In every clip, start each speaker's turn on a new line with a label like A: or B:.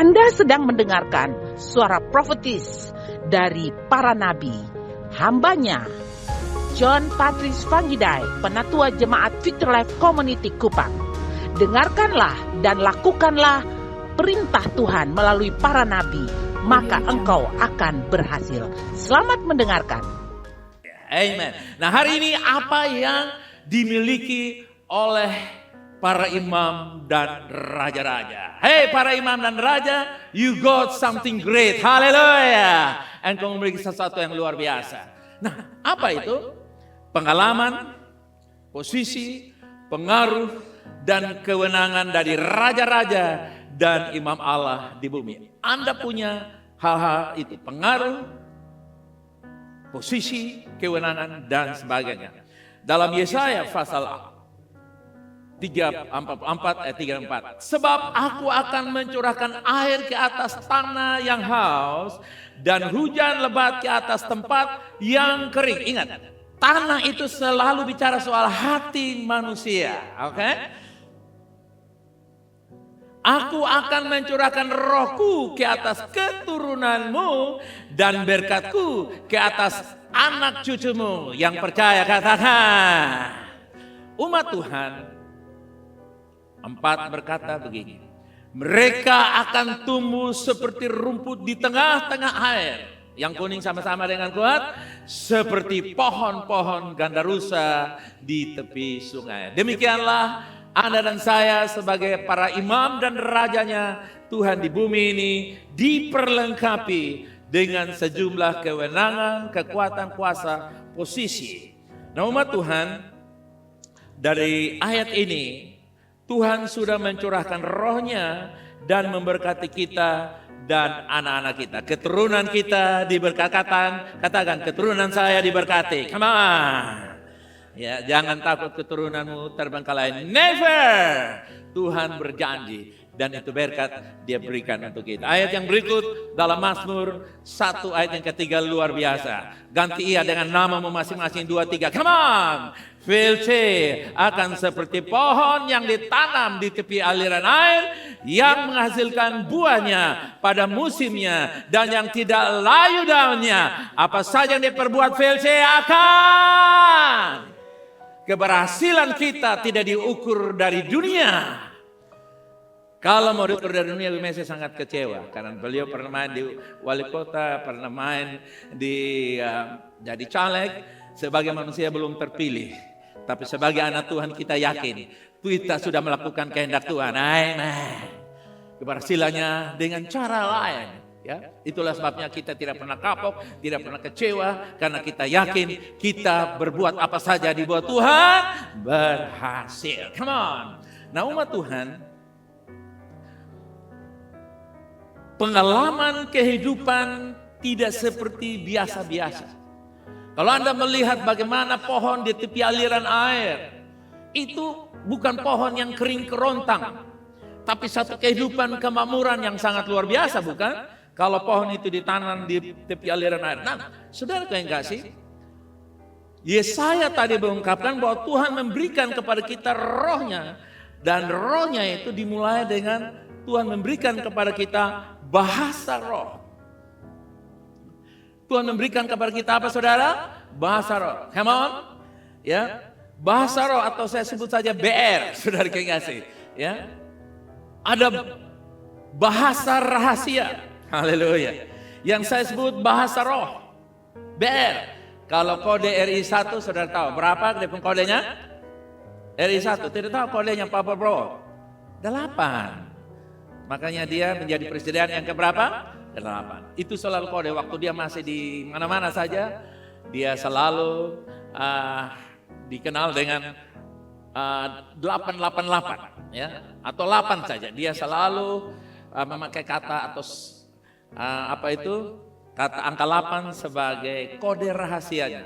A: Anda sedang mendengarkan suara profetis dari para nabi, hambanya John Patrice Vanggidai, Penatua Jemaat Future Life Community Kupang. Dengarkanlah dan lakukanlah perintah Tuhan melalui para nabi, maka engkau akan berhasil. Selamat mendengarkan.
B: Amen. Nah, hari ini apa yang dimiliki oleh para imam dan raja-raja? Hey, para imam dan raja, you got something great. Haleluya. Engkau memiliki sesuatu yang luar biasa. Nah, apa itu? Pengalaman, posisi, pengaruh, dan kewenangan dari raja-raja dan imam Allah di bumi. Anda punya hal-hal itu, pengaruh, posisi, kewenangan, dan sebagainya. Dalam Yesaya pasal 34 ayat 34. Sebab aku akan mencurahkan air ke atas tanah yang haus dan hujan lebat ke atas tempat yang kering. Ingat, tanah itu selalu bicara soal hati manusia. Oke? Aku akan mencurahkan rohku ke atas keturunanmu dan berkatku ke atas anak cucumu yang percaya. Katakan, umat Tuhan 4 berkata begini, mereka akan tumbuh seperti rumput di tengah-tengah air yang kuning sama-sama dengan kuat, seperti pohon-pohon gandarusa di tepi sungai. Demikianlah Anda dan saya sebagai para imam dan rajanya Tuhan di bumi ini diperlengkapi dengan sejumlah kewenangan, kekuatan, kuasa, posisi. Nah, umat Tuhan, dari ayat ini Tuhan sudah mencurahkan rohnya dan memberkati kita dan anak-anak kita. Keturunan kita diberkati. Katakan, keturunan saya diberkati. Come on. Ya, jangan takut keturunanmu terbengkalai. Never. Tuhan berjanji dan itu berkat Dia berikan untuk kita. Ayat yang berikut dalam Mazmur 1 ayat yang ketiga luar biasa. Ganti ia dengan namamu masing-masing 2, 3. Come on. Filce akan seperti pohon yang ditanam di tepi aliran air yang menghasilkan buahnya pada musimnya dan yang tidak layu daunnya. Apa saja yang diperbuat Filce akan. Keberhasilan kita tidak diukur dari dunia. Kalau mau diukur dari dunia, saya sangat kecewa. Karena beliau pernah main di wali kota, pernah main di jadi caleg. Sebagai manusia belum terpilih. Tapi sebagai anak Tuhan kita yakin. Kita sudah melakukan kehendak Tuhan. Amen. Keberhasilannya dengan cara lain. Ya, itulah sebabnya kita tidak pernah kapok, tidak pernah kecewa, karena kita yakin kita berbuat apa saja di bawah Tuhan berhasil. Come on. Nah, umat Tuhan, pengalaman kehidupan tidak seperti biasa-biasa. Kalau Anda melihat bagaimana pohon di tepi aliran air, itu bukan pohon yang kering kerontang, tapi satu kehidupan kemakmuran yang sangat luar biasa, bukan? Kalau pohon itu ditanam di tepi aliran air. Nah, saudara yang kasih, Yesaya tadi mengungkapkan bahwa Tuhan memberikan kepada kita rohnya. Dan rohnya itu dimulai dengan Tuhan memberikan kepada kita bahasa roh. Tuhan memberikan kepada kita apa, saudara? Bahasa roh. Come on. Ya, bahasa roh atau saya sebut saja BR, saudara yang kasih. Ya, ada bahasa rahasia. Haleluya. Yang saya sebut bahasa roh. BR. Kalau kode RI1 saudara tahu berapa kodenya? RI1 tidak tahu kodenya Pak Bro. 8. Makanya dia menjadi presiden yang keberapa? 8. Itu selalu kode waktu dia masih di mana-mana saja. Dia selalu dikenal dengan 888 ya, atau 8 saja. Dia selalu memakai kata atau kata angka 8 sebagai kode rahasianya.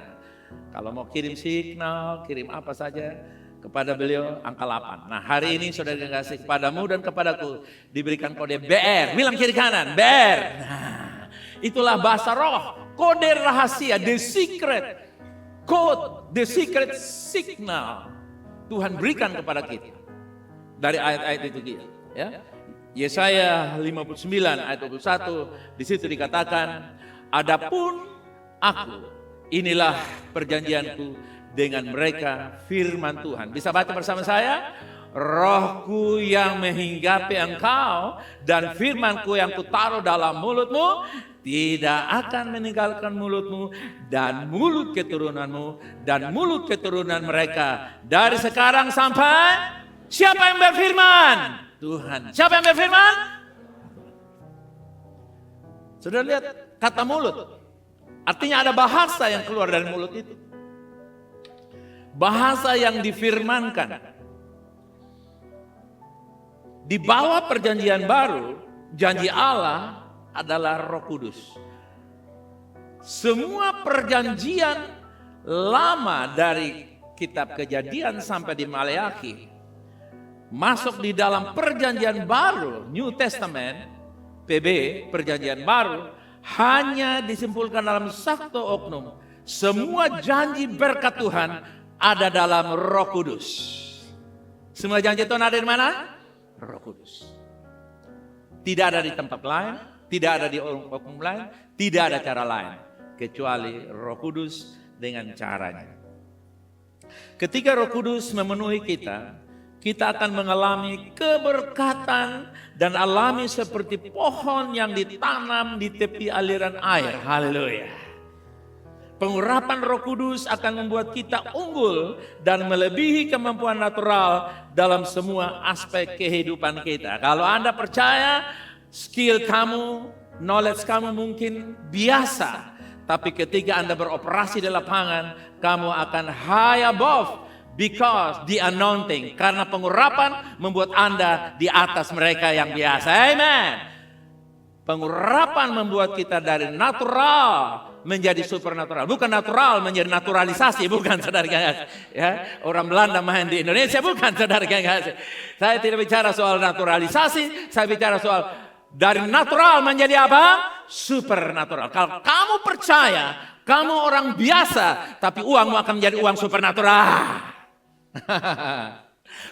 B: Kalau mau kirim signal, kirim apa saja kepada beliau angka 8. Nah, hari ini saudara kasih kepadamu dan kepadaku diberikan kode BR. Bilang kiri kanan, BR. Nah, itulah bahasa roh, kode rahasia, the secret code, the secret signal Tuhan berikan kepada kita dari ayat-ayat itu, ya. Yesaya 59 ayat 21, di situ dikatakan, adapun aku, inilah perjanjianku dengan mereka, firman Tuhan. Bisa baca bersama saya? Rohku yang menghinggapi engkau dan firmanku yang kutaruh dalam mulutmu tidak akan meninggalkan mulutmu dan mulut keturunanmu dan mulut keturunan mereka dari sekarang sampai. Siapa yang berfirman? Tuhan. Siapa yang berfirman? Sudah lihat kata mulut. Artinya ada bahasa yang keluar dari mulut itu. Bahasa yang difirmankan. Di bawah perjanjian baru, janji Allah adalah Roh Kudus. Semua perjanjian lama dari kitab Kejadian sampai di Maleakhi masuk di dalam perjanjian baru, New Testament, PB, perjanjian baru, hanya disimpulkan dalam satu oknum. Semua janji berkat Tuhan ada dalam Roh Kudus. Semua janji Tuhan ada di mana? Roh Kudus. Tidak ada di tempat lain, tidak ada di oknum lain, tidak ada cara lain kecuali Roh Kudus dengan caranya. Ketika Roh Kudus memenuhi kita, kita akan mengalami keberkatan dan alami seperti pohon yang ditanam di tepi aliran air. Haleluya. Pengurapan Roh Kudus akan membuat kita unggul dan melebihi kemampuan natural dalam semua aspek kehidupan kita. Kalau Anda percaya, skill kamu, knowledge kamu mungkin biasa. Tapi ketika Anda beroperasi di lapangan, kamu akan high above. Because the anointing, karena pengurapan membuat Anda di atas mereka yang biasa. Amen. Pengurapan membuat kita dari natural menjadi supernatural. Bukan natural menjadi naturalisasi, bukan saudara kasih. Ya, orang Belanda main di Indonesia, bukan saudara kasih. Saya tidak bicara soal naturalisasi, saya bicara soal dari natural menjadi apa? Supernatural. Kalau kamu percaya, kamu orang biasa, tapi uangmu akan menjadi uang supernatural.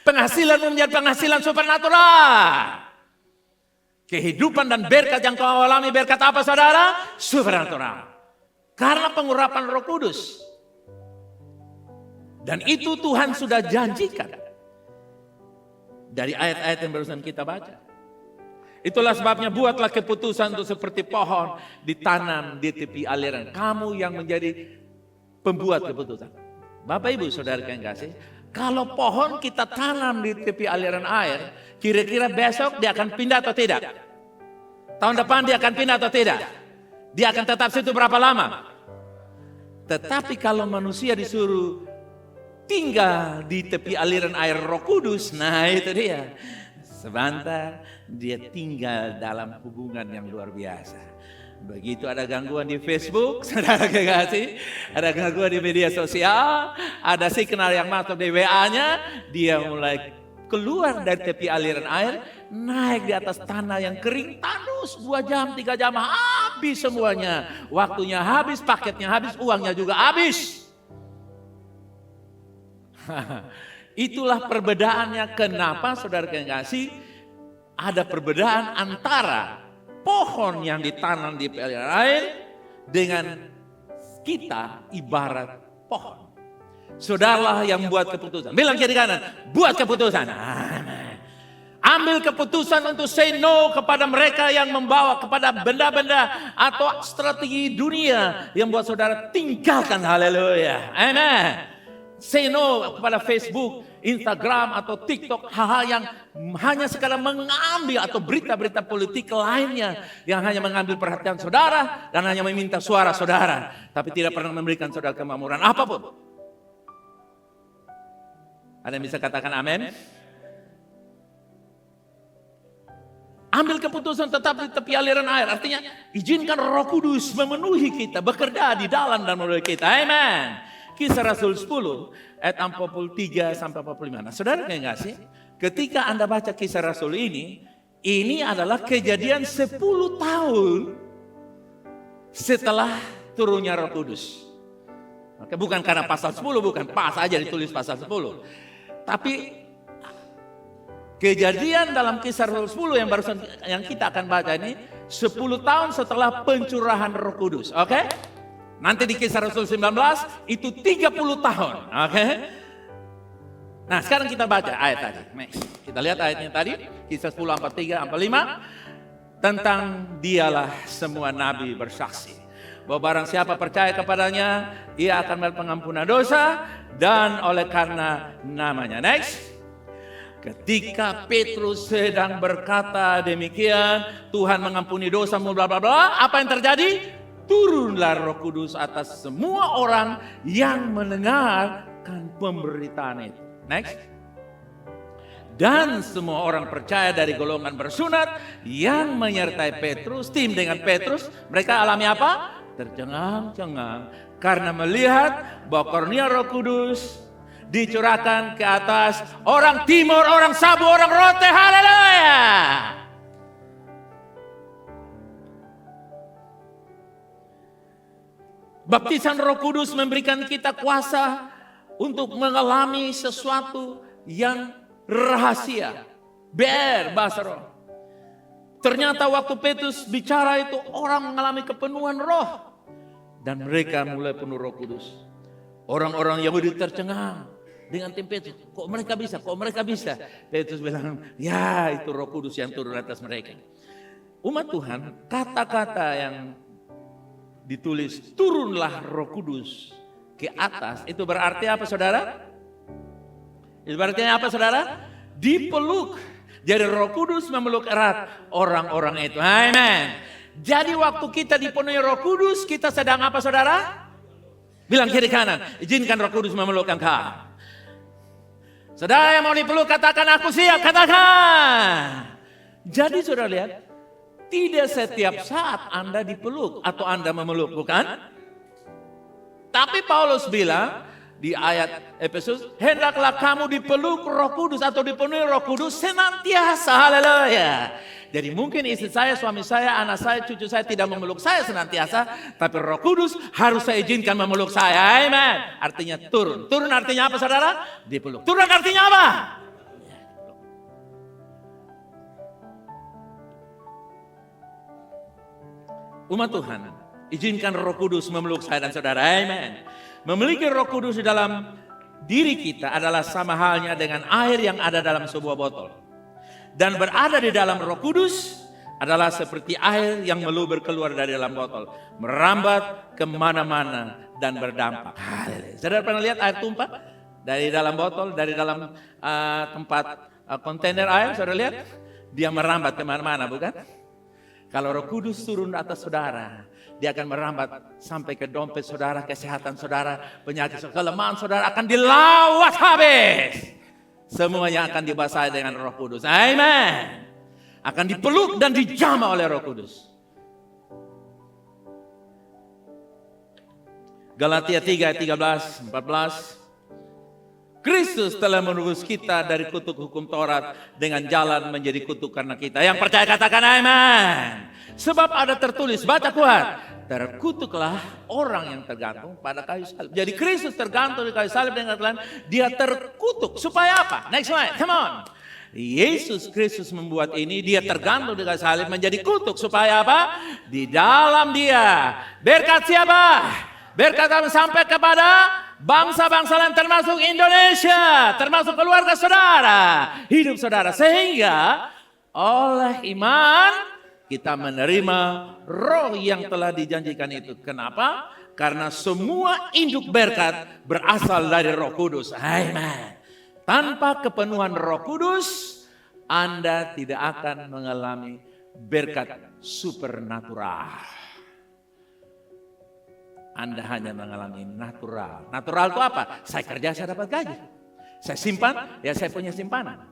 B: Penghasilan menjadi penghasilan supernatural. Kehidupan dan berkat yang kau alami, berkat apa saudara? Supernatural. Karena pengurapan Roh Kudus. Dan itu Tuhan sudah janjikan. Dari ayat-ayat yang barusan kita baca. Itulah sebabnya buatlah keputusan untuk seperti pohon ditanam di tepi aliran. Kamu yang menjadi pembuat keputusan. Bapak Ibu saudara yang kasih. Kalau pohon kita tanam di tepi aliran air, kira-kira besok dia akan pindah atau tidak? Tahun depan dia akan pindah atau tidak? Dia akan tetap situ berapa lama? Tetapi kalau manusia disuruh tinggal di tepi aliran air Roh Kudus, nah itu dia. Sebentar dia tinggal dalam hubungan yang luar biasa. Begitu ada gangguan di Facebook, saudara kekasih, ada gangguan di media sosial, ada signal yang masuk di WA-nya, dia mulai keluar dari tepi aliran air, naik di atas tanah yang kering, tandus 2 jam, 3 jam, habis semuanya. Waktunya habis, paketnya habis, uangnya juga habis. Itulah perbedaannya kenapa saudara kekasih ada perbedaan antara pohon yang ditanam di aliran air dengan kita ibarat pohon. Saudaralah yang buat keputusan. Bilang kiri kanan, buat keputusan. Ambil keputusan untuk say no kepada mereka yang membawa kepada benda-benda atau strategi dunia yang buat saudara tinggalkan. Haleluya. Amen. Say no kepada Facebook, Instagram atau TikTok, hal-hal yang hanya sekadar mengambil atau berita-berita politik lainnya yang hanya mengambil perhatian saudara dan hanya meminta suara saudara, tapi tidak pernah memberikan saudara kemakmuran apapun. Ada yang bisa katakan amin? Ambil keputusan tetap di tepi aliran air, artinya izinkan Roh Kudus memenuhi kita, bekerja di dalam dan melalui kita. Amin. Kisah Rasul 10 ayat 43 sampai 45. Nah, saudara enggak sih? Ketika Anda baca Kisah Rasul ini adalah kejadian 10 tahun setelah turunnya Roh Kudus. Oke, bukan karena pasal 10, bukan pas aja ditulis pasal 10. Tapi Kejadian dalam Kisah Rasul 10 yang barusan yang kita akan baca ini 10 tahun setelah pencurahan Roh Kudus. Oke? Nanti di Kisah Rasul 19 itu 30 tahun. Oke? Nah, sekarang kita baca ayat tadi. Kita lihat ayatnya tadi, Kisah 10 ayat 3 ayat 5 tentang dialah semua nabi bersaksi bahwa barang siapa percaya kepadanya, ia akan mendapat pengampunan dosa dan oleh karena namanya. Next. Ketika Petrus sedang berkata demikian, Tuhan mengampuni dosa, bla bla bla, apa yang terjadi? Turunlah Roh Kudus atas semua orang yang mendengarkan pemberitaan itu. Next. Dan semua orang percaya dari golongan bersunat yang menyertai Petrus, tim dengan Petrus, mereka alami apa? Tercengang-cengang karena melihat bahwa karunia Roh Kudus dicurahkan ke atas orang timur, orang sabu, orang rote. Haleluya. Baptisan Roh Kudus memberikan kita kuasa untuk mengalami sesuatu yang rahasia. Bahasa roh. Ternyata waktu Petrus bicara itu orang mengalami kepenuhan roh. Dan mereka mulai penuh Roh Kudus. Orang-orang Yahudi tercengang dengan tim Petrus. Kok mereka bisa? Kok mereka bisa? Petrus bilang, ya itu Roh Kudus yang turun atas mereka. Umat Tuhan, kata-kata yang ditulis turunlah Roh Kudus ke atas, itu berarti apa saudara? Itu berarti apa saudara? Dipeluk. Jadi Roh Kudus memeluk erat orang-orang itu. Amen. Jadi waktu kita dipenuhi Roh Kudus, kita sedang apa saudara? Bilang kiri kanan, izinkan Roh Kudus memeluk engkau. Saudara yang mau dipeluk, katakan aku siap, katakan. Jadi saudara lihat, tidak setiap saat Anda dipeluk atau Anda memeluk, bukan? Tapi Paulus bilang di ayat Efesus, hendaklah kamu dipeluk Roh Kudus atau dipenuhi Roh Kudus senantiasa. Haleluya. Jadi mungkin istri saya, suami saya, anak saya, cucu saya tidak memeluk saya senantiasa. Tapi Roh Kudus harus saya izinkan memeluk saya. Amen. Artinya turun. Turun artinya apa saudara? Dipeluk. Turun artinya apa? Umat Tuhan, izinkan Roh Kudus memeluk saya dan saudara. Amen. Memiliki Roh Kudus di dalam diri kita adalah sama halnya dengan air yang ada dalam sebuah botol. Dan berada di dalam Roh Kudus adalah seperti air yang meluber keluar dari dalam botol. Merambat kemana-mana dan berdampak. Saudara pernah lihat air tumpah? Dari dalam botol, dari dalam tempat kontainer air, saudara lihat? Dia merambat kemana-mana, bukan? Kalau Roh Kudus turun atas saudara, dia akan merambat sampai ke dompet saudara, kesehatan saudara, penyakit saudara, kelemahan saudara akan dilawat habis. Semuanya akan dibasahi dengan Roh Kudus. Amen. Akan dipeluk dan dijamah oleh Roh Kudus. Galatia 3 ayat 13, 14. Kristus telah menebus kita dari kutuk hukum Taurat dengan jalan menjadi kutuk karena kita. Yang percaya katakan amin. Sebab ada tertulis, baca kuat. Terkutuklah orang yang tergantung pada kayu salib. Jadi Kristus tergantung di kayu salib dengan kalian. Dia terkutuk. Supaya apa? Next slide, come on. Yesus Kristus membuat ini, dia tergantung di kayu salib menjadi kutuk. Supaya apa? Di dalam dia. Berkat siapa? Berkat kami sampai kepada bangsa-bangsa lain termasuk Indonesia. Termasuk keluarga saudara. Hidup saudara. Sehingga oleh iman kita menerima roh yang telah dijanjikan itu. Kenapa? Karena semua induk berkat berasal dari Roh Kudus. Amen. Tanpa kepenuhan Roh Kudus, Anda tidak akan mengalami berkat supernatural. Anda hanya mengalami natural. Natural itu apa? Saya kerja, saya dapat gaji. Saya simpan, ya saya punya simpanan.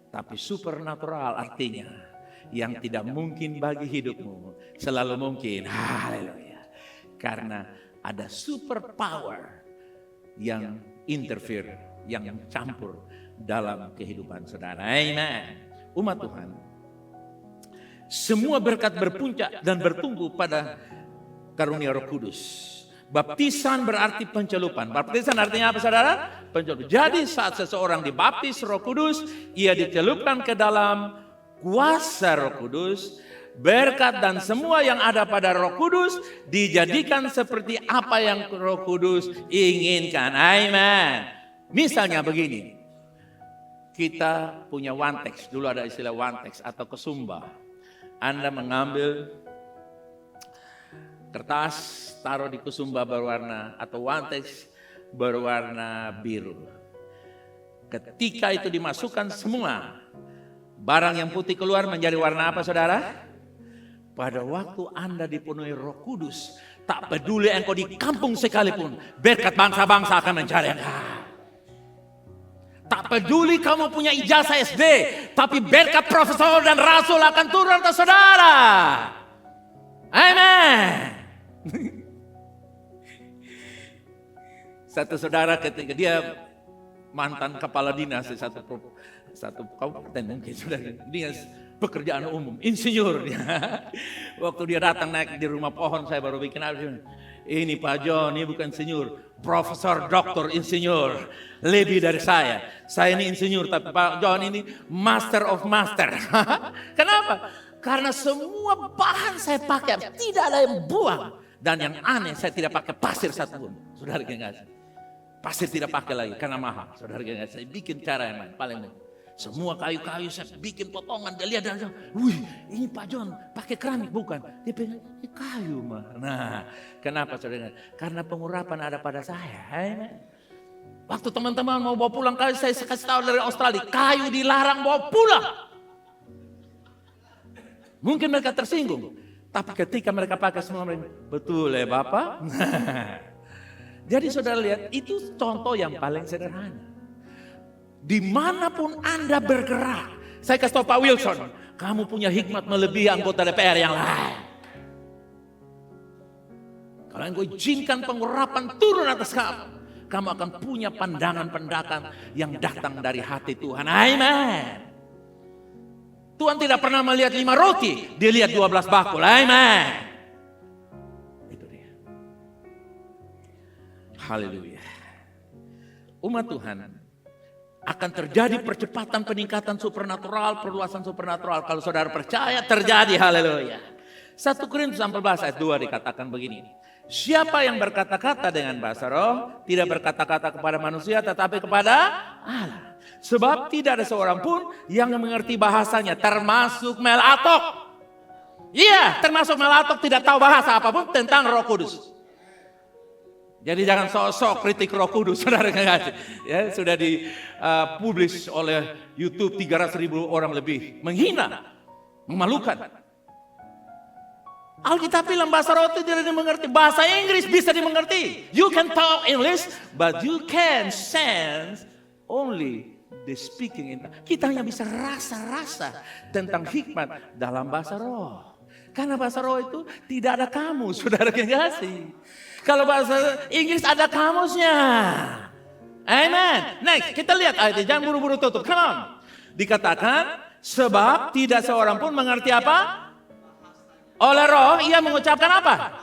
B: Tapi supernatural artinya yang tidak mungkin bagi hidupmu selalu mungkin. Haleluya. Karena ada super power yang interfere, yang campur dalam kehidupan saudara. Amen. Umat Tuhan, semua berkat berpuncak dan bertumbuh pada karunia Roh Kudus. Baptisan berarti pencelupan. Baptisan artinya apa saudara? Pencelupan. Jadi saat seseorang dibaptis Roh Kudus, ia dicelupkan ke dalam kuasa Roh Kudus. Berkat dan semua yang ada pada Roh Kudus dijadikan seperti apa yang Roh Kudus inginkan. Amin. Misalnya begini. Kita punya one text. Dulu ada istilah one text atau kesumba. Anda mengambil kertas, taruh di kusumba berwarna atau one text berwarna biru. Ketika itu dimasukkan semua, barang yang putih keluar menjadi warna apa saudara? Pada waktu Anda dipenuhi Roh Kudus, tak peduli engkau di kampung sekalipun, berkat bangsa-bangsa akan mencari engkau. Tak peduli kamu punya ijazah SD, tapi berkat profesor dan rasul akan turun ke saudara. Amin. Satu saudara ketika dia mantan kepala dinas di satu kabupaten mungkin sudah dinas pekerjaan umum, insinyur. Waktu dia datang naik di rumah pohon, saya baru bikin apa? Ini Pak John, ini bukan insinyur, profesor, doktor, insinyur, lebih dari saya. Saya ini insinyur, tapi Pak John ini master of master. Kenapa? Karena semua bahan saya pakai tidak ada yang buang. Dan yang aneh, saya tidak pakai pasir satu pun. Saudara ingat, pasir tidak pakai lagi karena mahal. Saudara ingat, saya bikin cara yang lain, paling mudah. Semua kayu-kayu saya bikin potongan. Dia lihat dan wih, ini Pak John pakai keramik bukan? Dia bilang ini kayu mah. Nah, kenapa saudara? Karena pengurapan ada pada saya. Waktu teman-teman mau bawa pulang kayu, saya kasih tahu dari Australia, kayu dilarang bawa pulang. Mungkin mereka tersinggung. Tapi ketika mereka pakai semua mereka, betul ya Bapak? Jadi saudara lihat, itu contoh yang paling sederhana. Dimanapun Anda bergerak, saya kasih tahu Pak Wilson, kamu punya hikmat melebihi anggota DPR yang lain. Kalau engkau izinkan pengurapan turun atas kamu, kamu akan punya pandangan-pandangan yang datang dari hati Tuhan. Amin. Tuhan tidak pernah melihat 5 roti, dia lihat 12 bakul. Amin. Itu dia. Haleluya. Umat Tuhan, akan terjadi percepatan peningkatan supernatural, perluasan supernatural. Kalau saudara percaya terjadi, haleluya. 1 Korintus 14 ayat 2 dikatakan begini. Siapa yang berkata-kata dengan bahasa roh, tidak berkata-kata kepada manusia tetapi kepada Allah. Sebab tidak ada seorang pun yang mengerti bahasanya, termasuk Melatok. Iya, termasuk Melatok tidak tahu bahasa apapun tentang Roh Kudus. Jadi jangan sok-sok kritik Roh Kudus, saudara kasih. Ya, sudah dipublish oleh YouTube 300.000 orang lebih, menghina, memalukan. Alkitab bilang bahasa roh itu tidak dimengerti. Bahasa Inggris bisa dimengerti. You can talk English, but you can sense only the speaking. Kita hanya bisa rasa-rasa tentang hikmat dalam bahasa roh. Karena bahasa roh itu tidak ada kamus, saudara kasih. Kalau bahasa Inggris ada kamusnya. Amen. Next, kita lihat ayatnya. Jangan buru-buru tutup. Come on. Dikatakan, sebab tidak seorang pun mengerti apa? Oleh roh, ia mengucapkan apa?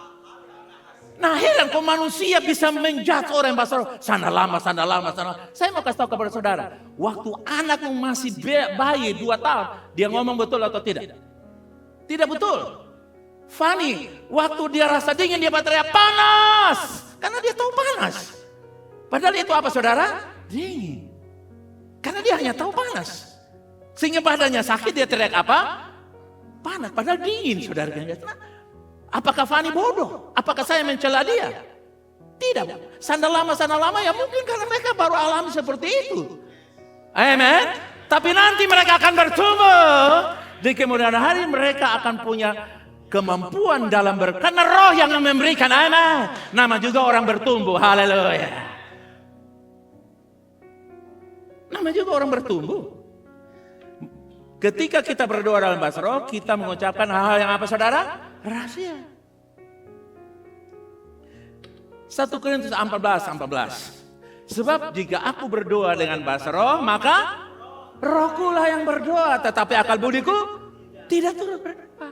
B: Nah, heran kok manusia bisa menjudge orang yang bahasa roh. Sana lama. Saya mau kasih tahu kepada saudara. Waktu anakmu masih bayi 2 tahun, dia ngomong betul atau tidak? Tidak betul. Fanny, waktu dia rasa dingin dia teriak panas. Karena dia tahu panas. Padahal itu apa saudara? Dingin. Karena dia hanya tahu panas. Sehingga badannya sakit dia teriak apa? Panas. Padahal dingin saudara. Apakah Fanny bodoh? Apakah saya mencela dia? Tidak. Sandal lama ya mungkin karena mereka baru alami seperti itu. Amen. Tapi nanti mereka akan bertumbuh. Di kemudian hari mereka akan punya kemampuan dalam karena roh yang memberikan. Amen. Nama juga orang bertumbuh. Haleluya. Nama juga orang bertumbuh. Ketika kita berdoa dalam bahasa roh, kita mengucapkan hal-hal yang apa saudara? Rahasia. 1 Korintus 14. Sebab jika aku berdoa dengan bahasa roh, maka rohkulah yang berdoa, tetapi akal budiku tidak turut berdoa.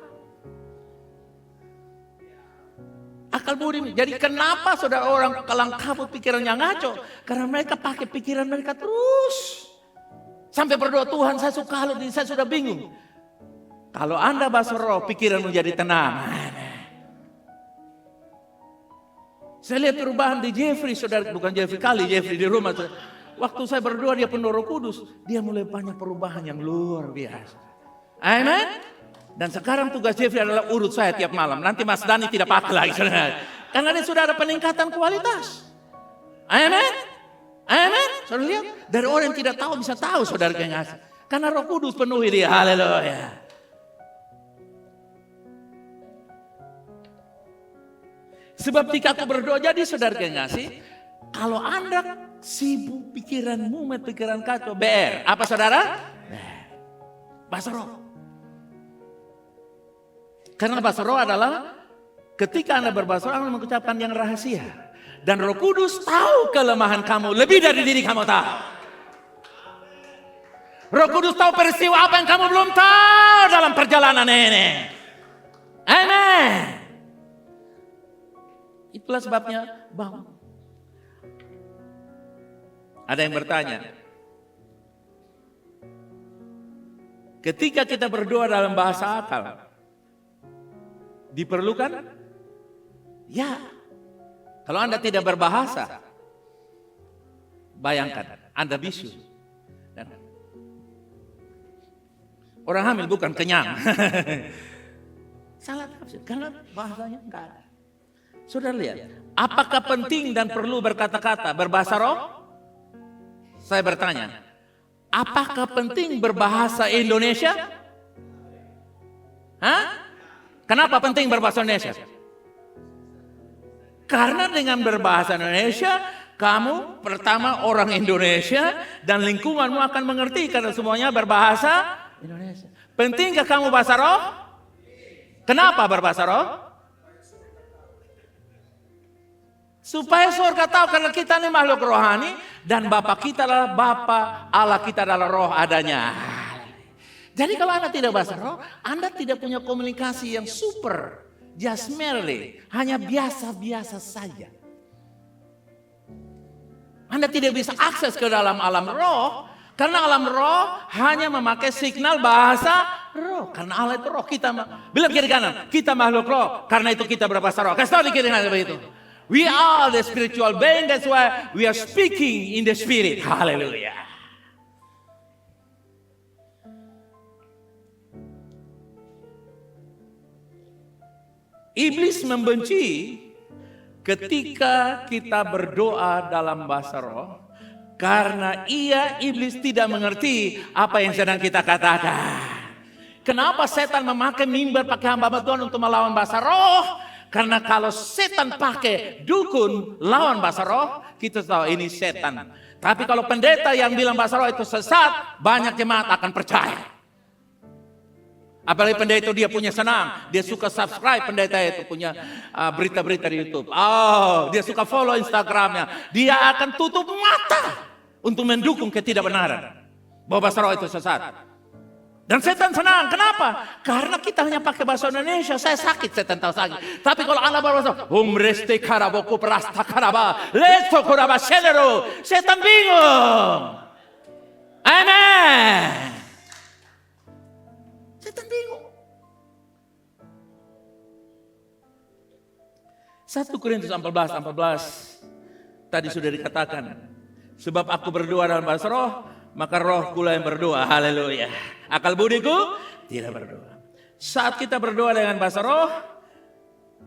B: akal budi. Jadi kenapa saudara orang kalang kabut pikirannya ngaco? Karena mereka pakai pikiran mereka terus. Sampai berdoa, Tuhan saya suka hal ini, saya sudah bingung. Kalau Anda bahasa roh, pikiran menjadi tenang. Saya lihat perubahan di Jeffrey, saudara, bukan Jeffrey kali, Jeffrey di rumah. Waktu saya berdoa dia penuh Roh Kudus, dia mulai banyak perubahan yang luar biasa. Amen. Dan sekarang tugas Jeffrey adalah urut saya tiap malam. Nanti Mas Dani tidak pakai lagi. Karena dia sudah ada peningkatan kualitas. Amen. Amen. Saudara lihat, dari orang yang tidak tahu bisa tahu saudara kekasih. Karena Roh Kudus penuhi dia. Haleluya. Sebab ketika aku berdoa, jadi saudara kekasih, kalau Anda sibuk pikiranmu, pikiran kacau, BR. Apa saudara? BR. Bahasa roh. Karena bahasa roh adalah ketika Anda berbahasa roh, Anda mengucapkan yang rahasia. Dan Roh Kudus tahu kelemahan kamu lebih dari diri kamu tahu. Roh Kudus tahu peristiwa apa yang kamu belum tahu dalam perjalanan ini. Amen. Itulah sebabnya bangun. Ada yang bertanya, ketika kita berdoa dalam bahasa akal, diperlukan? Ya. Kalau Anda tidak berbahasa, bayangkan Anda bisu. Dan orang hamil bukan kenyang. Salah tafsir, karena bahasanya enggak ada. Saudara lihat, apakah penting dan perlu berkata-kata, berbahasa roh? Saya bertanya, apakah penting berbahasa Indonesia? Hah? Kenapa penting berbahasa Indonesia? Karena dengan berbahasa Indonesia, kamu pertama orang Indonesia dan lingkunganmu akan mengerti karena semuanya berbahasa Indonesia. Pentingkah kamu bahasa roh? Kenapa berbahasa roh? Supaya surga tahu karena kita ini makhluk rohani dan Bapa kita adalah Bapa, Allah kita adalah roh adanya. Jadi kalau Anda tidak bahasa roh, Anda tidak punya komunikasi yang super. Just merely, hanya biasa-biasa saja. Anda tidak bisa akses ke dalam alam roh, karena alam roh hanya memakai signal bahasa roh. Karena Allah itu roh, kita bilang kiri kanan, kita makhluk roh, karena itu kita berbahasa roh. Kasih tahu di kiri kanan begitu. We are the spiritual being, that's why we are speaking in the spirit. Hallelujah. Iblis membenci ketika kita berdoa dalam bahasa roh karena iblis tidak mengerti apa yang sedang kita katakan. Kenapa setan memakai mimbar pakai hamba Tuhan untuk melawan bahasa roh? Karena kalau setan pakai dukun lawan bahasa roh, kita tahu ini setan. Tapi kalau pendeta yang bilang bahasa roh itu sesat, banyak jemaat akan percaya. Apalagi pendeta itu dia punya senang, dia suka subscribe pendeta itu punya berita-berita di YouTube. Oh, dia suka follow Instagramnya. Dia akan tutup mata untuk mendukung ketidakbenaran bahwa bahasa roh itu sesat. Dan setan senang, kenapa? Karena kita hanya pakai bahasa Indonesia. Saya sakit, setan tahu sakit. Tapi kalau Allah berbahasa, umreste karaboku prasta karaba, leto kuraba shelero, setan bingung. Amen. Setan bingung. 1 Korintus 14 tadi sudah dikatakan, sebab aku berdoa dalam bahasa roh, maka roh pula yang berdoa. Haleluya. Akal budiku tidak berdoa. Saat kita berdoa dengan bahasa roh,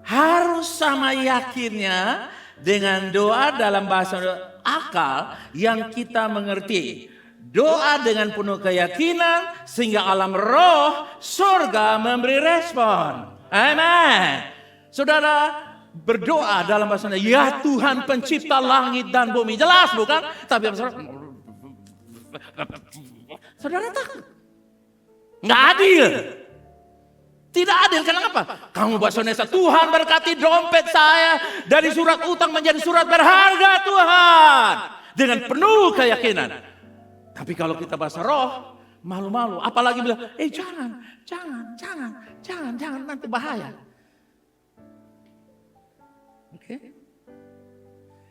B: harus sama yakinnya dengan doa dalam bahasa akal yang kita mengerti. Doa dengan penuh keyakinan sehingga alam roh surga memberi respon. Amin. Saudara berdoa dalam bahasa ya Tuhan pencipta langit dan bumi. Jelas bukan? Tapi saudara takut. Nggak adil. Tidak adil, kenapa? Kamu bahasa Indonesia, Tuhan berkati dompet saya dari surat utang menjadi surat berharga Tuhan. Dengan penuh keyakinan. Tapi kalau kita bahasa roh, malu-malu. Apalagi bilang, jangan, nanti bahaya. Oke.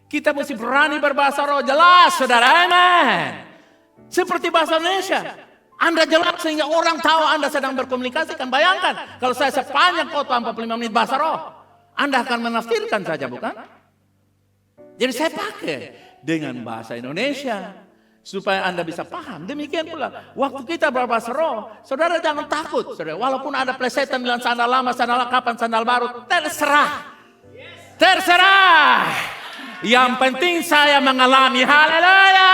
B: Kita mesti berani berbahasa roh, jelas saudara, amen. Seperti bahasa Indonesia. Anda jelas sehingga orang tahu Anda sedang berkomunikasi. Kan bayangkan kalau saya sepanjang khotbah 45 menit bahasa roh, Anda akan menafsirkan saja, bukan? Jadi saya pakai dengan bahasa Indonesia supaya Anda bisa paham. Demikian pula waktu kita berbahasa roh, saudara jangan takut, saudara. Walaupun ada plesetan bilang sandal lama, sandal kapan, sandal baru, terserah. Terserah. Yang penting saya mengalami, haleluya.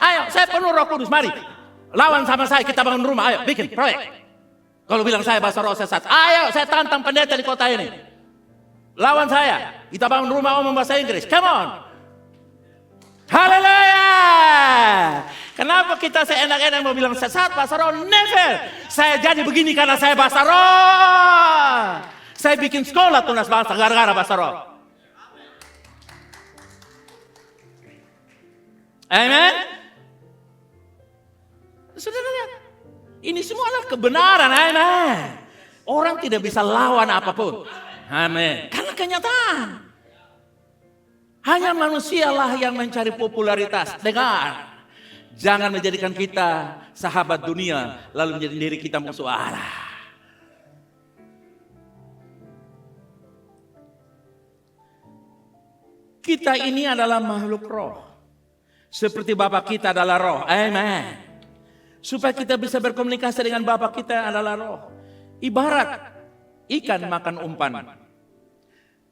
B: Ayo, saya penuh Roh Kudus, mari. Lawan sama saya, kita bangun rumah, ayo bikin proyek. Kalau bilang saya bahasa roh sesat, ayo saya tantang pendeta di kota ini. Lawan saya, kita bangun rumah omong bahasa Inggris, come on. Haleluya. Kenapa kita seenak-enak mau bilang sesat bahasa roh? Never. Saya jadi begini karena saya bahasa roh. Saya bikin sekolah tunas bangsa gara-gara bahasa roh. Amen. Saudara lihat, ini semua adalah kebenaran, amen. Orang tidak bisa lawan apapun, amen. Karena kenyataan. Hanya manusialah yang mencari popularitas. Dengar, jangan menjadikan kita sahabat dunia, lalu menjadi diri kita musuh Allah. Kita ini adalah makhluk roh. Seperti Bapa kita adalah roh. Amen. Supaya kita bisa berkomunikasi dengan Bapa kita adalah roh. Ibarat ikan makan umpan.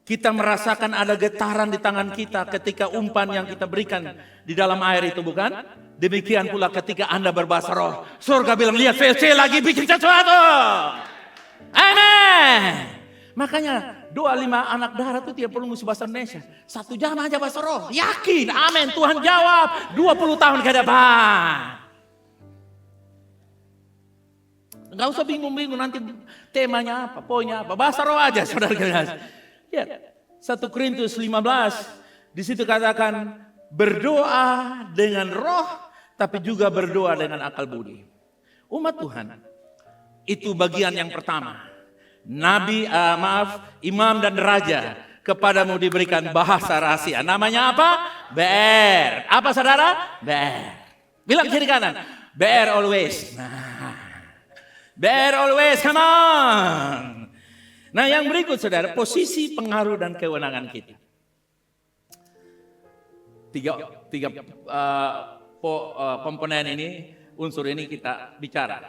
B: Kita merasakan ada getaran di tangan kita ketika umpan yang kita berikan di dalam air itu, bukan? Demikian pula ketika Anda berbahasa roh. Surga bilang, lihat VC lagi bikin sesuatu. Amen. Makanya doa 5 anak darah itu tidak perlu mesti bahasa Indonesia. 1 jam aja bahasa roh. Yakin, amin. Tuhan jawab 20 tahun ke depan. Enggak usah bingung-bingung nanti temanya apa, poinnya apa. Bahasa roh aja, saudara-saudara. Ya, 1 Korintus 15. Di situ katakan berdoa dengan roh, tapi juga berdoa dengan akal budi. Umat Tuhan, itu bagian yang pertama. Imam dan raja kepadamu diberikan bahasa rahasia. Namanya apa? BR. Apa saudara? BR. Bilang kiri kanan. BR always. BR always, come on. Nah yang berikut saudara, posisi, pengaruh dan kewenangan kita. Tiga komponen ini, unsur ini kita bicara.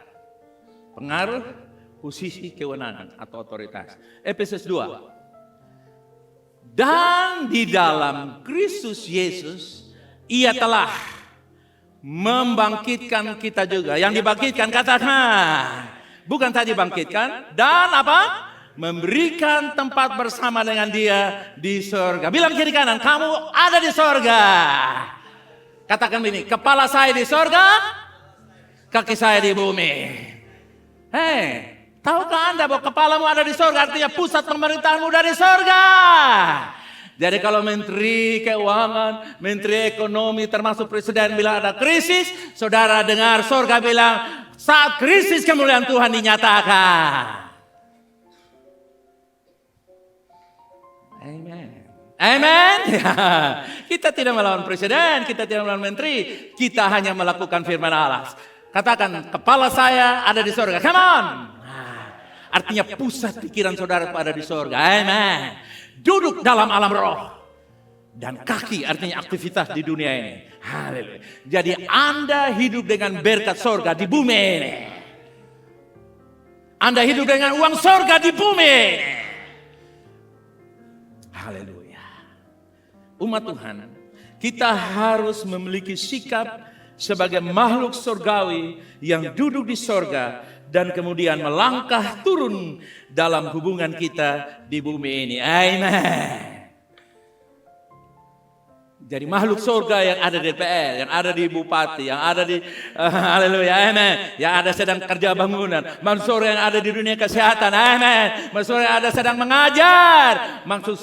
B: Pengaruh, posisi, kewenangan atau otoritas. Efesus 2. Dan di dalam Kristus Yesus, Ia telah membangkitkan kita juga. Yang dibangkitkan katakan, bukan tadi bangkitkan, dan apa? Memberikan tempat bersama dengan Dia di sorga. Bilang kiri kanan, kamu ada di sorga. Katakan begini, kepala saya di sorga, kaki saya di bumi. Hei, tahukah Anda bahwa kepalamu ada di sorga, artinya pusat pemerintahanmu dari sorga. Jadi kalau menteri keuangan, menteri ekonomi termasuk presiden bilang ada krisis, saudara dengar sorga bilang saat krisis kemuliaan Tuhan dinyatakan. Amen. Amen. Kita tidak melawan presiden, kita tidak melawan menteri, kita hanya melakukan firman Allah. Katakan, kepala saya ada di sorga. Come on. Artinya pusat pikiran saudara ada di sorga. Amen. Duduk dalam alam roh. Dan kaki artinya aktivitas di dunia ini. Haleluya. Jadi Anda hidup dengan berkat sorga di bumi ini. Anda hidup dengan uang sorga di bumi ini. Haleluya. Umat Tuhan, kita harus memiliki sikap sebagai makhluk surgawi yang duduk di sorga dan kemudian melangkah turun dalam hubungan kita di bumi ini. Amen. Jadi makhluk surga yang ada di DPR, yang ada di bupati, yang ada di haleluya, amen, yang ada sedang kerja bangunan, makhluk surga yang ada di dunia kesehatan, amen, makhluk surga yang ada sedang mengajar, makhluk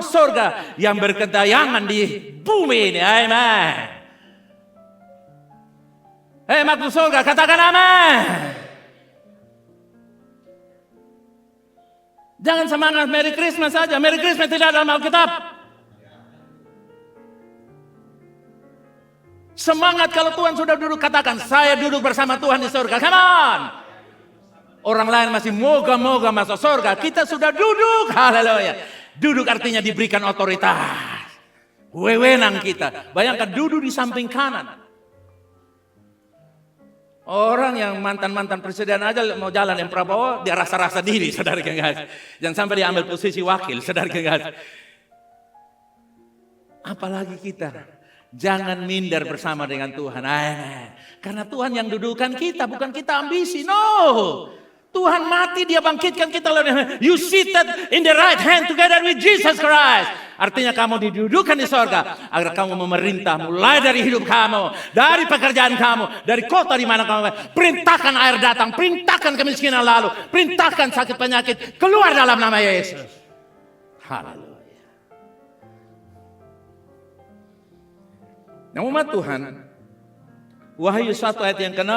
B: surga yang berkentayangan di bumi ini, amen. Hei makhluk surga, katakan amin. Jangan semangat Merry Christmas saja. Merry Christmas tidak dalam Alkitab. Semangat kalau Tuhan sudah duduk, katakan, saya duduk bersama Tuhan di surga. Come on. Orang lain masih moga-moga masuk surga. Kita sudah duduk. Haleluya. Duduk artinya diberikan otoritas. Wewenang kita. Bayangkan duduk di samping kanan. Orang yang mantan-mantan presiden aja mau jalan yang Prabowo, dia rasa-rasa diri, saudara gengas. Jangan sampai dia ambil posisi wakil, saudara gengas. Apalagi kita, jangan minder bersama dengan Tuhan. Karena Tuhan yang dudukan kita, bukan kita ambisi. No, Tuhan mati, dia bangkitkan kita. You seated in the right hand together with Jesus Christ. Artinya kamu didudukan di sorga agar kamu memerintah mulai dari hidup kamu, dari pekerjaan kamu, dari kota di mana kamu. Perintahkan air datang, perintahkan kemiskinan lalu, perintahkan sakit penyakit keluar dalam nama Yesus. Haleluya. Nah, umat Tuhan, Wahyu 1 ayat yang ke-6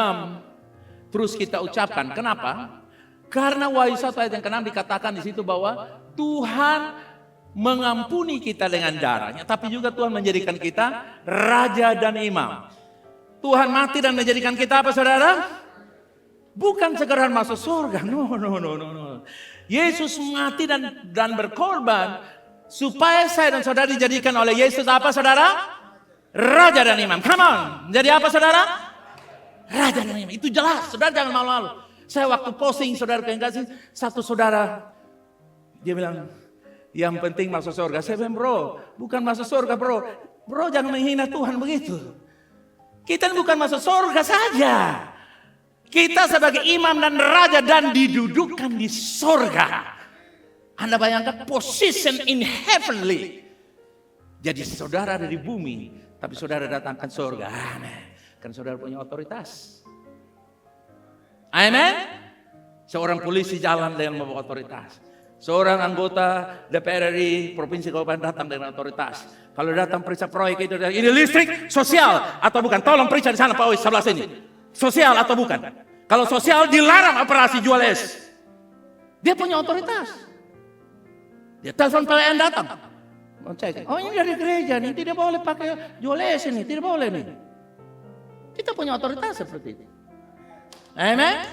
B: terus kita ucapkan. Kenapa? Karena Wahyu 1 ayat yang ke-6 dikatakan di situ bahwa Tuhan mengampuni kita dengan darahnya, tapi juga Tuhan menjadikan kita raja dan imam. Tuhan mati dan menjadikan kita apa, saudara? Bukan sekedar masuk surga. No. Yesus mati dan berkorban supaya saya dan saudara dijadikan oleh Yesus apa, saudara? Raja dan imam. Come on. Jadi apa, saudara? Raja dan imam. Itu jelas. Saudara jangan malu-malu. Saya waktu posting, saudara yang kasih, satu saudara, dia bilang, yang penting masuk surga. Saya bilang, bro, bukan masuk surga, bro. Bro, jangan menghina Tuhan begitu. Kita bukan masuk surga saja. Kita sebagai imam dan raja dan didudukkan di surga. Anda bayangkan position in heavenly. Jadi saudara ada di bumi, tapi saudara datangkan surga. Amen. Kan saudara punya otoritas. Amen. Seorang polisi jalan dengan membawa otoritas. Seorang anggota DPR RI Provinsi Kabupaten datang dengan otoritas. Kalau datang periksa proyek itu, ini listrik sosial atau bukan? Tolong periksa di sana Pak Ois sebelah sini. Sosial atau bukan? Kalau sosial dilarang operasi jual es. Dia punya otoritas. Dia telepon PLN datang. Mau cek. Oh, ini dari gereja nih, tidak boleh pakai jual es ini, tidak boleh nih. Kita punya otoritas seperti itu. Amen.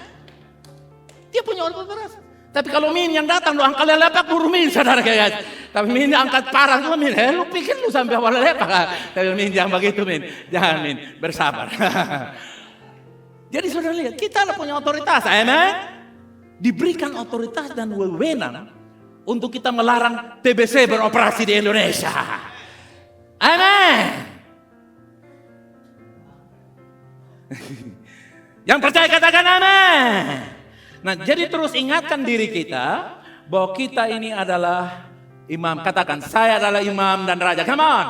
B: Dia punya otoritas. Tapi kalau Min yang datang, lu angkat lepak buru Min, saudara guys. Tapi Min angkat parang cuma Min, lu pikir lu sampai awal lepak. Tapi Min jangan begitu Min, jangan Min, bersabar. Jadi saudara lihat, kita punya otoritas, amen. Diberikan otoritas dan wewenang untuk kita melarang TBC beroperasi di Indonesia. Amen. Yang percaya katakan amin. Nah, jadi terus ingatkan diri kita bahwa kita ini adalah imam. Katakan, saya adalah imam dan raja. Come on.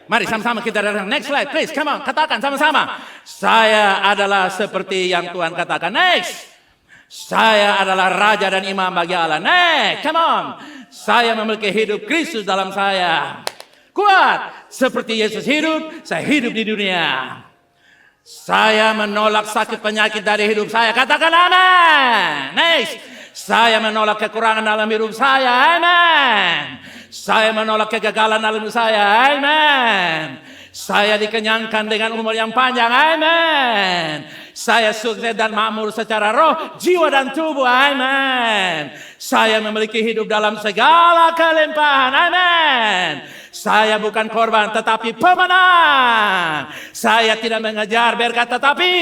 B: Mari sama-sama kita datang. Next slide, please. Come on, katakan sama-sama. Saya adalah seperti yang Tuhan katakan. Next. Saya adalah raja dan imam bagi Allah. Next, come on. Saya memiliki hidup Kristus dalam saya. Kuat. Seperti Yesus hidup, saya hidup di dunia. Saya menolak sakit penyakit dari hidup saya. Katakan amin. Next. Saya menolak kekurangan dalam hidup saya. Amin. Saya menolak kegagalan dalam hidup saya. Amin. Saya dikenyangkan dengan umur yang panjang. Amin. Saya sukses dan makmur secara roh, jiwa dan tubuh. Amin. Saya memiliki hidup dalam segala kelimpahan. Amin. Saya bukan korban tetapi pemenang. Saya tidak mengejar berkat tetapi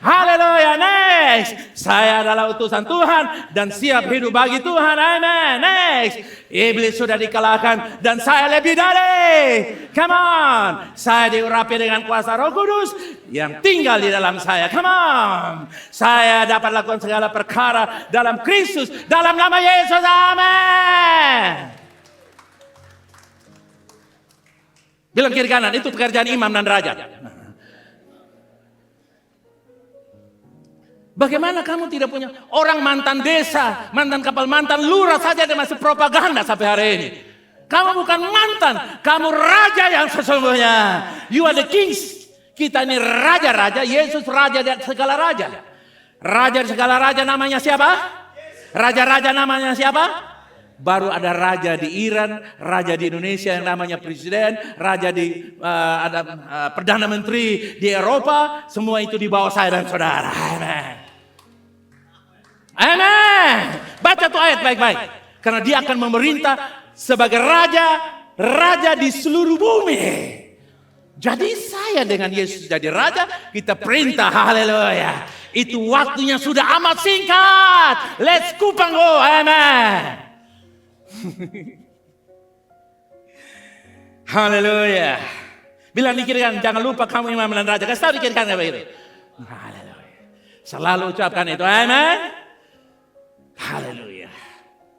B: haleluya. Next. Saya adalah utusan Tuhan dan siap hidup bagi Tuhan. Amen. Next. Iblis sudah dikalahkan dan saya lebih dari. Come on. Saya diurapi dengan kuasa Roh Kudus yang tinggal di dalam saya. Come on. Saya dapat lakukan segala perkara dalam Kristus, dalam nama Yesus. Amin. Bilang kiri kanan, itu pekerjaan imam dan raja. Bagaimana kamu tidak punya orang mantan desa, mantan kapal, mantan lurah saja dia masih propaganda sampai hari ini. Kamu bukan mantan, kamu raja yang sesungguhnya. You are the kings. Kita ini raja-raja, Yesus raja dari segala raja. Raja dari segala raja namanya siapa? Raja-raja namanya siapa? Baru ada raja di Iran, raja di Indonesia yang namanya presiden, raja di ada perdana menteri di Eropa, semua itu di bawah saya dan saudara. Amen. Amen. Baca tuh ayat baik-baik. Karena dia akan memerintah sebagai raja di seluruh bumi. Jadi saya dengan Yesus jadi raja, kita perintah, haleluya. Itu waktunya sudah amat singkat. Let's Kupang go, amen. Haleluya. Bilang di kiri kan, jangan lupa kamu imam dan raja. Kasih tahu di kiri kan begitu. Haleluya. Selalu ucapkan itu, amen. Haleluya.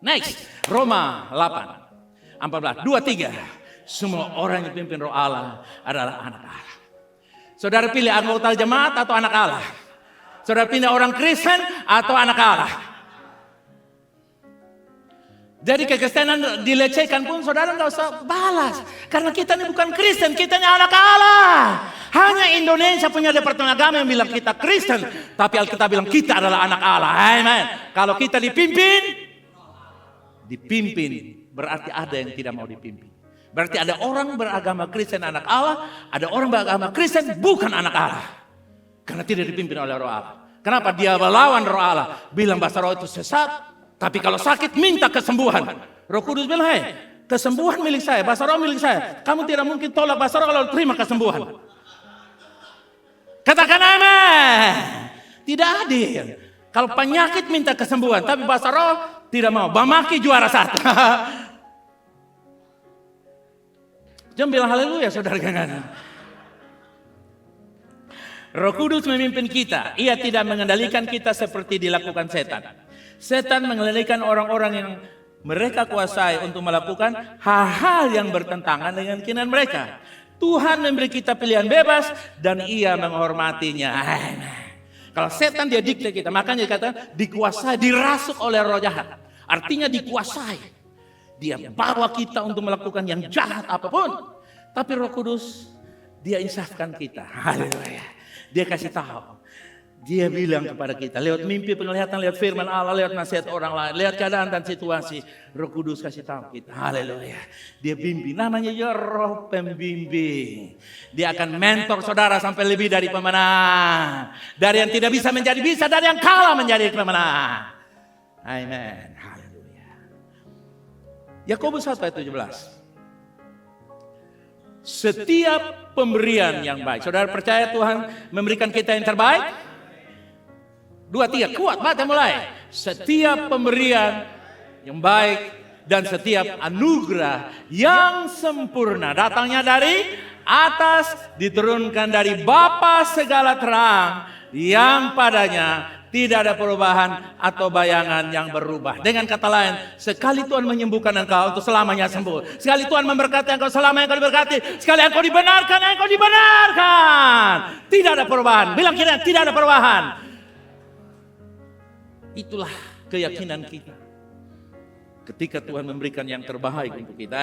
B: Next, Roma 8, 14, 23. Semua orang yang pimpin roh Allah adalah anak Allah. Saudara pilih anggota jemaat atau anak Allah? Saudara pilih orang Kristen atau anak Allah? Jadi kekristenan dilecehkan pun saudara nggak usah balas. Karena kita ini bukan Kristen, kita ini anak Allah. Hanya Indonesia punya departemen agama yang bilang kita Kristen. Tapi Alkitab bilang kita adalah anak Allah. Amen. Kalau kita dipimpin berarti ada yang tidak mau dipimpin. Berarti ada orang beragama Kristen anak Allah, ada orang beragama Kristen bukan anak Allah. Karena tidak dipimpin oleh roh Allah. Kenapa? Dia melawan roh Allah. Bilang bahasa roh itu sesat. Tapi kalau sakit minta kesembuhan. Roh Kudus bilang, hei, kesembuhan milik saya, bahasa roh milik saya. Kamu tidak mungkin tolak bahasa roh kalau terima kesembuhan. Katakan amin. Tidak adil. Kalau penyakit minta kesembuhan, tapi bahasa roh tidak mau. Bamaki juara satu. Jangan bilang haleluya saudara. Roh Kudus memimpin kita. Ia tidak mengendalikan kita seperti dilakukan setan. Setan mengendalikan orang-orang yang mereka kuasai untuk melakukan hal-hal yang bertentangan dengan keinginan mereka. Tuhan memberi kita pilihan bebas dan ia menghormatinya. Kalau setan dia dikte kita, makanya dikatakan dikuasai, dirasuk oleh roh jahat. Artinya dikuasai. Dia bawa kita untuk melakukan yang jahat apapun. Tapi Roh Kudus dia insafkan kita. Haleluya. Dia kasih tahu. Dia bilang kepada kita lewat mimpi, penglihatan, lewat firman Allah, lewat nasihat orang lain, lewat keadaan dan situasi. Roh Kudus kasih tahu kita. Haleluya. Dia bimbing. Namanya ya roh pembimbing. Dia akan mentor saudara sampai lebih dari pemenang. Dari yang tidak bisa menjadi bisa, dari yang kalah menjadi pemenang. Amen. Haleluya. Yakobus 1 ayat 17. Setiap pemberian yang baik. Saudara percaya Tuhan memberikan kita yang terbaik? 2, 3, kuat, baca mulai. Setiap pemberian yang baik dan setiap anugerah yang sempurna datangnya dari atas, diturunkan dari Bapa segala terang, yang padanya tidak ada perubahan atau bayangan yang berubah. Dengan kata lain, sekali Tuhan menyembuhkan engkau, untuk selamanya sembuh. Sekali Tuhan memberkati engkau, selamanya engkau diberkati. Sekali engkau dibenarkan, engkau dibenarkan. Tidak ada perubahan. Bilang kira tidak ada perubahan. Itulah keyakinan kita. Ketika Tuhan memberikan yang terbaik untuk kita.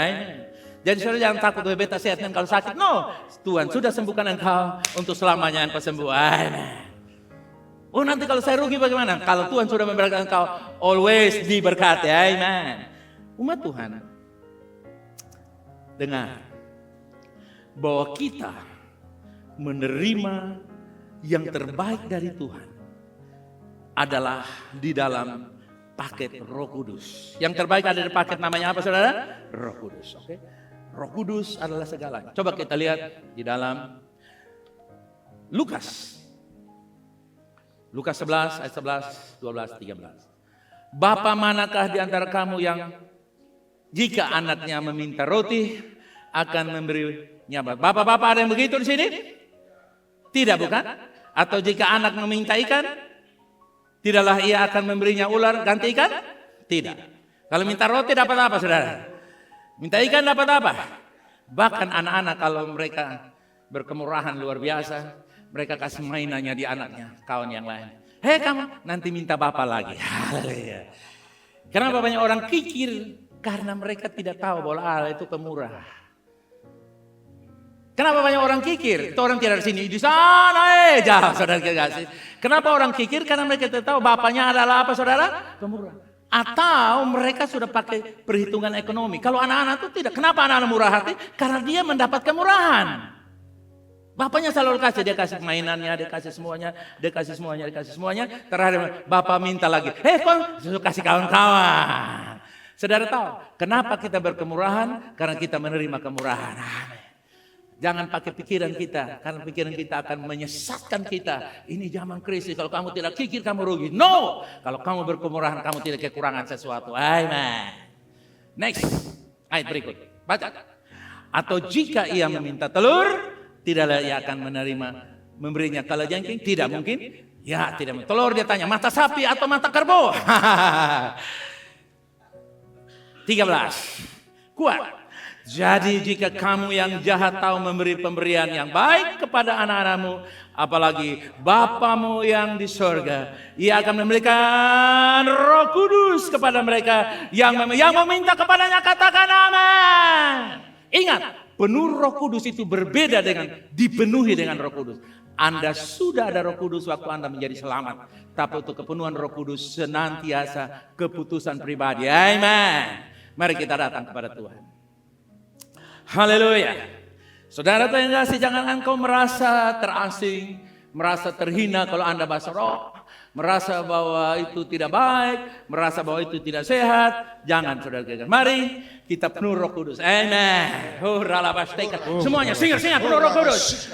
B: Jadi saudara jangan takut, beta sehat dan kalau sakit. No, Tuhan sudah sembuhkan engkau, untuk selamanya engkau sembuh. Amen. Oh nanti kalau saya rugi bagaimana? Kalau Tuhan sudah memberkati engkau, always diberkati. Amen. Umat Tuhan, dengar bahwa kita menerima yang terbaik dari Tuhan adalah di dalam paket Roh Kudus. Yang terbaik ada di paket namanya apa saudara? Roh Kudus. Oke? Roh Kudus adalah segalanya. Coba kita lihat di dalam Lukas 11 ayat 11, 12, 13. Bapa manakah di antara kamu yang jika anaknya meminta roti akan memberinya? Bapak-bapak ada yang begitu di sini? Tidak bukan? Atau jika anak meminta ikan, tidaklah ia akan memberinya ular ganti ikan? Tidak. Kalau minta roti dapat apa saudara? Minta ikan dapat apa? Bahkan anak-anak kalau mereka berkemurahan luar biasa, mereka kasih mainannya di anaknya, kawan yang lain. Hei kamu, nanti minta bapak lagi. Haleluya. Kenapa banyak orang kikir? Karena mereka tidak tahu bahwa Allah itu pemurah. Kenapa banyak orang kikir? Itu orang tidak di sini, di sana jauh saudara kasih. Kenapa orang kikir? Karena mereka tidak tahu bapaknya adalah apa saudara? Pemurah. Atau mereka sudah pakai perhitungan ekonomi. Kalau anak-anak itu tidak. Kenapa anak-anak murah hati? Karena dia mendapat kemurahan. Bapaknya selalu kasih, dia kasih mainannya, dia kasih semuanya, dia kasih semuanya, dia kasih semuanya. Terakhir bapak minta lagi, kok kasih kawan-kawan. Saudara tahu, kenapa kita berkemurahan? Karena kita menerima kemurahan. Amin. Jangan pakai pikiran kita, karena pikiran kita akan menyesatkan kita. Ini zaman krisis, kalau kamu tidak kikir kamu rugi. No, kalau kamu berkemurahan kamu tidak kekurangan sesuatu. Amen. Next, ayat berikut. Baca. Atau jika ia meminta telur, tidaklah ia akan memberinya kalajengking? Tidak mungkin. Ya, tidak mungkin. Telur dia tanya, mata sapi atau mata kerbau? 13. Kuat. Jadi jika kamu yang jahat tahu memberi pemberian yang baik kepada anak-anakmu, apalagi Bapamu yang di sorga, ia akan memberikan Roh Kudus kepada mereka yang meminta kepadanya, katakan amin. Ingat, penuh Roh Kudus itu berbeda dengan dipenuhi dengan Roh Kudus. Anda sudah ada Roh Kudus waktu Anda menjadi selamat. Tapi untuk kepenuhan Roh Kudus senantiasa keputusan pribadi. Amen. Mari kita datang kepada Tuhan. Haleluya. Saudara yang kasih, jangan engkau merasa terasing, merasa terhina kalau Anda bahasa roh, merasa bahwa itu tidak baik, merasa bahwa itu tidak sehat. Jangan, saudara. Mari kita penuh Roh Kudus. Amen. Semuanya singar penuh Roh Kudus.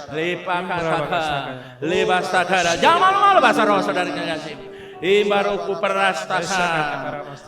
B: Lebastakara. Jangan malu-malu bahasa roh, saudara yang kasih. Imbaruku perastaka,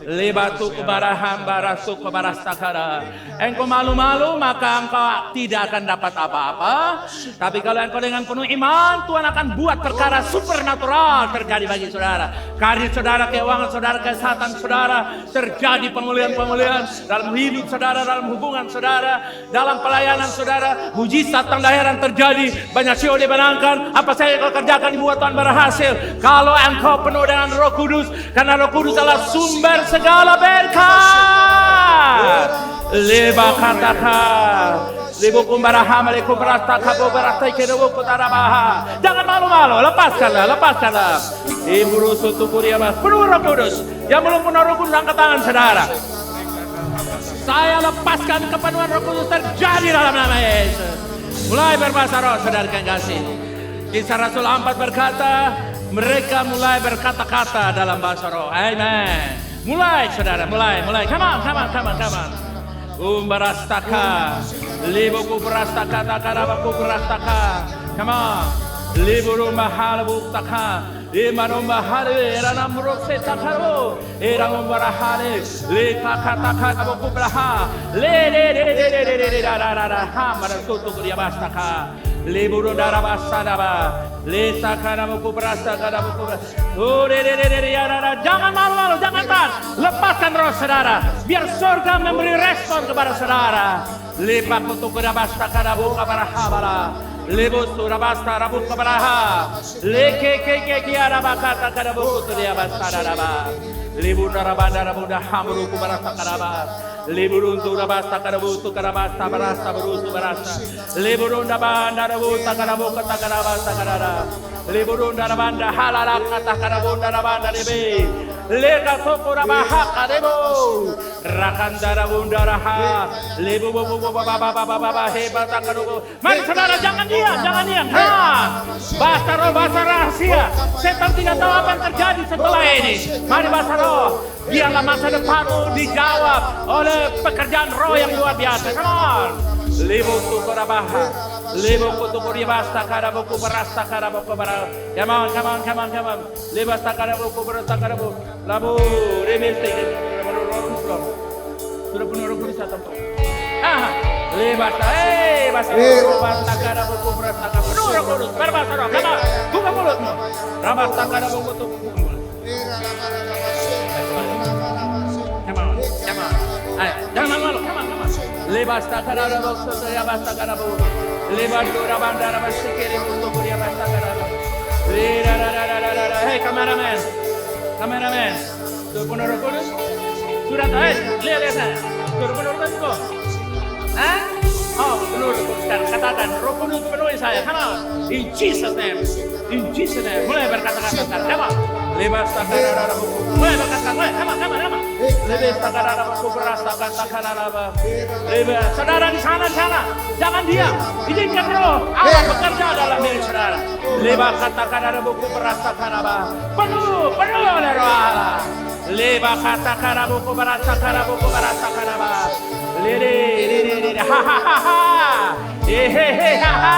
B: lebatuku baraham barasuku barastakara. Engkau malu-malu maka engkau tidak akan dapat apa-apa. Tapi kalau engkau dengan penuh iman, Tuhan akan buat perkara supernatural terjadi bagi saudara. Karir saudara, keuangan saudara, kesehatan saudara, terjadi pemulihan-pemulihan dalam hidup saudara, dalam hubungan saudara, dalam pelayanan saudara. Mujizat tanda heran terjadi, banyak sio dimenangkan. Apa saja kau kerjakan dibuat Tuhan berhasil. Kalau engkau penuh dengan Roh Kudus, karena Roh Kudus adalah sumber segala berkat. Leba katakan, lebu kumbaraham, lebu berastaka, berastai kedewu kutarabaha. Jangan malu-malu, lepaskanlah. Ibu rusuh tubuh dia penuh Roh Kudus. Yang belum penuh Roh Kudus angkat tangan saudara. Saya lepaskan kepenuhan Roh Kudus terjadi dalam nama Yesus. Mulai berbahasa roh, saudara yang kasih. Kisah Rasul 4 berkata, mereka mulai berkata-kata dalam bahasa roh. Amen. Mulai saudara, mulai. Come on. Umbarastaka, libuku berastaka, takarabaku berastaka. Come on. Liburu mahal buktaka. Imanum bahari, eranam rokse takaro. Eranum barahari, lekakataka abuku beraha. Ha, marasutu kuriabastaka. Liburu darabastadaba. Lesakana buku berastaka buku. Jangan malu-malu, jangan tahan. Lepaskan roh saudara. Biar surga memberi respon kepada saudara. Lepakutu kurabastaka buku berahabala. Lebu surabasta rabu kabaraha, leke arabakata karabu turia basta raba, lebu narabanda rabu dahamru kubarasta karaba, lebu runtu rabasta karabu tu karabasta barasta berusu barasta, lebu runda banda rabu takarabu kata karabasta karara, lebu runda rabanda halala kata karabu narabanda rebe, lega sokorabaha karebo, rakandara bunda raha, lebu baba hebat karabu. Mari saudara jangan diam. Bahasa rahasia. Setan tidak tahu apa yang terjadi setelah ini. Mari bahasa roh. Biarlah masa depanmu dijawab oleh pekerjaan roh yang luar biasa. Come on. Libu tukurabaha. Libu kutukuribasta karabuku berasta karabuku bara. Come on. Libasta karabuku berasta karabu. Labu remilti. Sudah penuh roh kudus atau bahasa takara buku berastaka penuh Roh Kudus berbahasa roh. Come on, buka mulutmu. Rabas takara buku tuh. Come on. Ayo, jangan malu. Come on. Lebas takara buku tuh ya basta takara buku. Lebas dura bandara bersikiri untuk dia basta takara. Hey kameramen. Tuh penuh Roh Kudus. Sudah tahu? Lihat saya. Tuh penuh Roh Kudus. Penuh katakan Roh Kudus penuhi saya. Come on. In Jesus name. Mulai berkata-kata. Come on. Lebas takarara buku. Weh, bakaskan, weh, come on. Lebas takarara buku berasakan takarara. Lebas, saudara di sana, jangan diam. Izinkan roh Allah bekerja dalam diri saudara. Lebas takarara buku berasakan apa? Penuh oleh roh Allah. Lebas takarara buku berasakan apa? Lele, ha ha ha ha. Hehehe ha ha.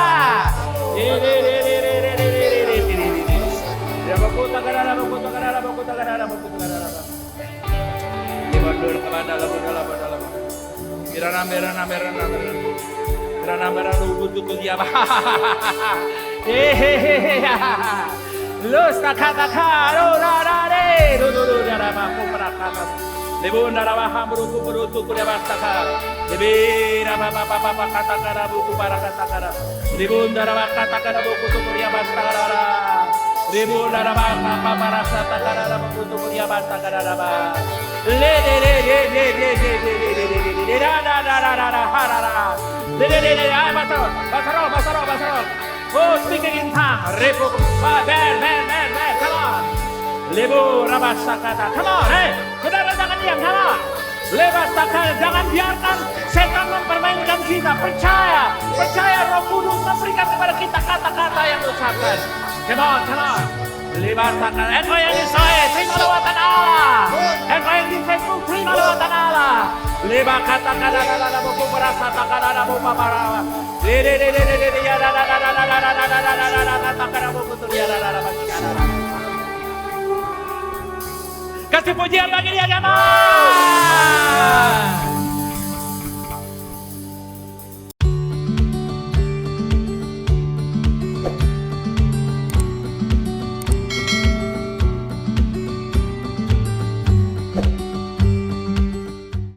B: Oh, speaking in tongue. Come on. Lebu rabasakata. Come on, hey. Saudara jangan diam, come on. Lebasakata, jangan biarkan setan mempermainkan kita. Percaya Roh Kudus memberikan kepada kita kata-kata yang diucapkan. Come on. Lebasakata. Engkau yang di Israel, terima lawatan Allah. Engkau yang di Facebook, terima lawatan Allah. Lebakata kadang-kadang buku berasa takada buku papara. Kasih pujian bagi dia, jemaat.